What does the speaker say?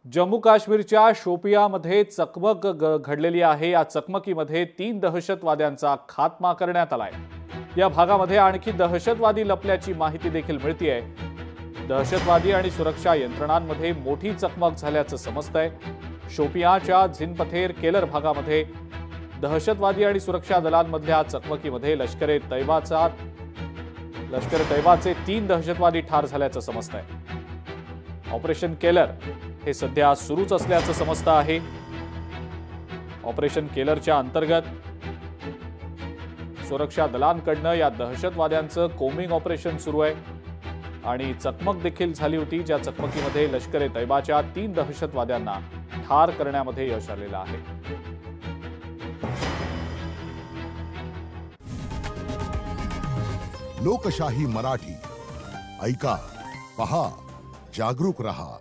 जम्मू काश्मीरच्या शोपियामध्ये चकमक घडलेली आहे। या चकमकीमध्ये 3 दहशतवाद्यांचा खात्मा करण्यात आलाय। या भागामध्ये आणखी दहशतवादी लपल्याची माहिती देखील मिळतेय। दहशतवादी आणि सुरक्षा यंत्रणांमध्ये मोठी चकमक झाल्याचं समजतंय। शोपियाच्या झिनपथेर केलर भागामध्ये दहशतवादी आणि सुरक्षा दलांमधल्या चकमकीमध्ये लष्कर-ए तैयबाचे 3 दहशतवादी ठार झाल्याचं समजतंय। ऑपरेशन केलर हे सध्या सुरूच असल्याचं समजतं आहे। ऑपरेशन केलरच्या अंतर्गत सुरक्षा दलांकडनं या दहशतवाद्यांचं कोमिंग ऑपरेशन सुरू आहे आणि चकमक देखील झाली होती, ज्या चकमकीमध्ये लष्कर-ए तैयबाच्या 3 दहशतवाद्यांना ठार करण्यामध्ये यश आलेलं आहे। लोकशाही मराठी ऐका, पहा, जागरूक रहा।